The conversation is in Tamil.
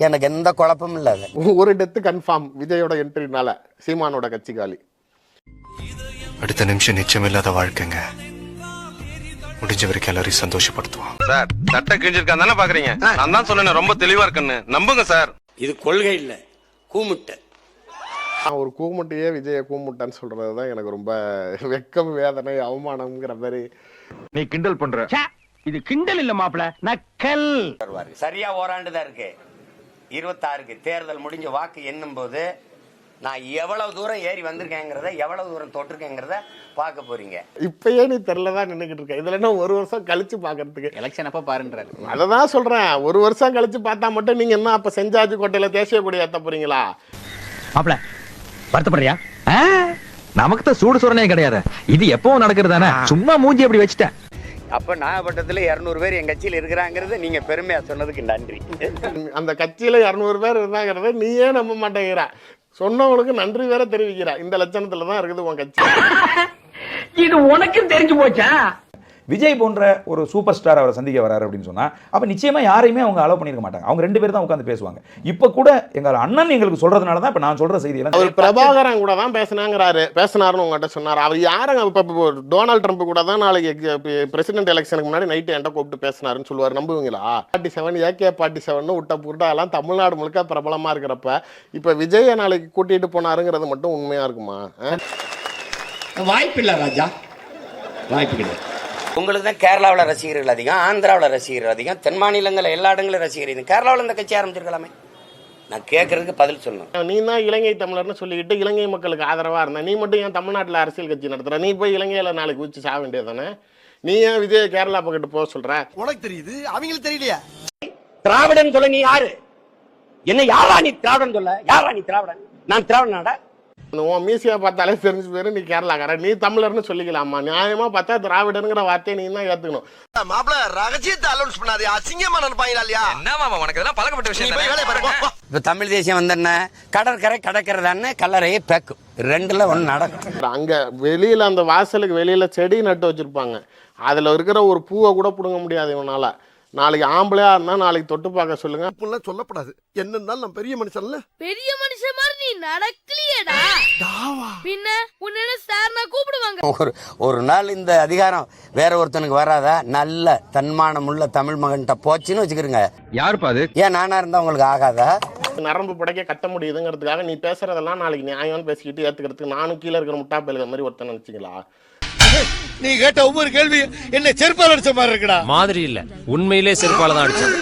எனக்கு எந்த குழப்பமும் இல்ல. ஒரு டெத்து கன்ஃபார்ம் விஜயோட என்ட்ரினால சீமானோட கட்சி காலி. அடுத்த நிமிஷம் நிச்சயமில்லாத வாழ்க்கைங்க. முடிஞ்ச வரைக்கும் எல்லாரையும் சந்தோஷப்படுத்துவோம். சார் சட்டை கிழிஞ்சிருக்கான் தானே பாக்குறீங்க? நான் தான் சொன்னேன் ரொம்ப தெளிவா இருக்குன்னு. நம்புங்க சார். இது கொள்கை இல்ல, கூமுட்டை. ஒரு கூமுட்டையே விஜய கூமுட்டான்னு சொல்றதுதான் எனக்கு ரொம்ப வெக்கம், வேதனை, அவமானம்ங்கிற மாதிரி. நீ கிண்டல் பண்ற. இது கிண்டல் இல்ல மாப்ள, நக்கல். சரியா ஓராண்டுதான் இருக்கு. 26க்கு தேர்தல் முடிஞ்ச வாக்கு எண்ணும் போது நான் எவ்வளவு தூரம் ஏறி வந்திருக்கேங்கிறத, எவ்வளவு தூரம் தொட்டிருக்கேங்கிறத பார்க்க போறீங்க. இப்பயே நீ தெரியலதான் நின்னுக்கிட்டு இருக்க. இதுல என்ன ஒரு வருஷம் கழிச்சு பாக்குறதுக்கு? எலெக்ஷன் அப்ப பாருன்றாரு. அததான் சொல்றேன், ஒரு வருஷம் கழிச்சு பார்த்தா மட்டும் நீங்க என்ன அப்ப செஞ்சாஜி கோட்டையில தேசிய கொடி ஏத்த போறீங்களா? மாப்ள வருத்தப்படுறியா? நமக்கு தான் சூடு சுரணே கிடையாது. இது எப்பவும் நடக்கிறதானே, சும்மா மூஞ்சி அப்படி வச்சுட்டேன். அப்ப நாகப்பட்டினத்துல 200 பேர் என் கட்சியில் இருக்கிறாங்கிறது நீங்க பெருமையா சொன்னதுக்கு நன்றி. அந்த கட்சியில 200 பேர் இருந்தாங்கிறத நீயே நம்ப மாட்டேங்கிற. சொன்னவங்களுக்கு நன்றி வேற தெரிவிக்கிற. இந்த லட்சணத்துலதான் இருக்குது உன் கட்சி. இது உனக்கு தெரிஞ்சு போச்சா? விஜய் போன்ற ஒரு சூப்பர் ஸ்டார் அவரை சந்திக்க வராரு அப்படின்னு சொன்னா அப்ப நிச்சயமா யாரையுமே அவங்க அலோவ் பண்ணிருக்க மாட்டாங்க. அவங்க 2 பேர் தான் உட்கார்ந்து பேசுவாங்க. இப்ப கூட எங்க அண்ணன் எங்களுக்கு சொல்றதுனால தான் இப்ப நான் சொல்ற செய்தி எல்லாம் அவர் பிரபாகரன் கூட தான் பேசினாருன்னு உங்ககிட்ட சொன்னார். அவர் யாருங்க? இப்ப டொனால்ட் ட்ரம்ப் கூட தான் நாளைக்கு பிரசிடென்ட் எலெக்ஷனுக்கு முன்னாடி நைட்டு என்கிட்ட கூப்பிட்டு பேசினாருன்னு சொல்லுவார். நம்புவீங்களா? 47 AK-47 விட்ட புருட்டா எல்லாம் தமிழ்நாடு முழுக்க பிரபலமா இருக்கிறப்ப இப்ப விஜய நாளைக்கு கூட்டிட்டு போனாருங்கிறது மட்டும் உண்மையா இருக்குமா? வாய்ப்பு இல்ல ராஜா, வாய்ப்பு கிடையாது. உங்களுக்கு தான் கேரளாவில் ரசிகர்கள் அதிகம், ஆந்திராவில் ரசிகர்கள் அதிகம், தென் மாநிலங்களில் எல்லா இடங்களும் ரசிகர்கள். கேரளாவில் இந்த கட்சி ஆரம்பிச்சிருக்கலாமே. நான் கேட்கறதுக்கு பதில் சொல்லணும். நீ தான் இலங்கை தமிழர்னு சொல்லிக்கிட்டு இலங்கை மக்களுக்கு ஆதரவா இருந்த நீ மட்டும் ஏன் தமிழ்நாட்டில் அரசியல் கட்சி நடத்துற? நீ போய் இலங்கையில நாளைக்கு வச்சு சாக வேண்டியதானே? நீ ஏன் விஜய் கேரளா பக்கத்து போக சொல்ற? உனக்கு தெரியுது, அவங்களுக்கு தெரியலையா? திராவிடன் சொல்ல நீ யாரு? என்ன யாரா நீ திராவிடன் சொல்ல? யாரா நீ திராவிடன்? நான் திராவிடனாடா? உன் மீசியா பார்த்தாலே தெரிஞ்சு போயிரு நீ கேரளாக்கார. நீ தமிழர்னு சொல்லிக்கலாமா? நியாயமா பார்த்தா திராவிடனுங்கிற வார்த்தையை நீ தான் ஏத்துக்கணும். மாப்பிள ரகசியத்தை அலௌன்ஸ் பண்ணாதே, அசிங்கமா நினைப்பாங்களா இல்லையா? என்ன மாமா உனக்கு இதெல்லாம் பழக்கப்பட்ட விஷயம். இப்ப தமிழ் தேசியம் வந்தன கடற்கரை கடற்கரைதான்னு கல்லறையே பேக்கும். 2ல ஒண்ணு நடக்கும். அங்க வெளியில அந்த வாசலுக்கு வெளியில செடி நட்டு வச்சிருப்பாங்க. அதுல இருக்கிற ஒரு பூவை கூட புடுங்க முடியாது இவனால. நாளைக்கு ஆம்பளையா இருந்தா நாளைக்கு தொட்டு பார்க்க சொல்லுங்க. இப்பெல்லாம் சொல்லப்படாது. என்னன்னாலும் நான் பெரிய மனுஷன்ல. பெரிய மனுஷன் மாதிரி நீ நடக்கலையேடா. பின்ன உன்ன சார்னா கூப்பிடுவாங்க. ஒரு நாள் இந்த அதிகாரம் வேற ஒருத்தனுக்கு வராதா? நல்ல தன்மானம் உள்ள தமிழ் மகன்கிட்ட போச்சுன்னு வச்சுக்கிறீங்க. யாருப்பா அது? ஏன் நானா இருந்தா உங்களுக்கு ஆகாதா? நரம்பு புடைக்க கட்ட முடியுதுங்கிறதுக்காக நீ பேசுறதெல்லாம் நாளைக்கு நியாயம்னு பேசிக்கிட்டு ஏத்துக்கிறதுக்கு நானும் கீழே இருக்கிற முட்டா பேலுகிற மாதிரி ஒருத்தன் நினைச்சிங்களா? நீ கேட்ட ஒவ்வொரு கேள்வி என்ன செருப்பால் அடிச்ச மாதிரி இருக்குடா. மாதிரி இல்ல, உண்மையிலே செருப்பால தான் அடிச்சேன்.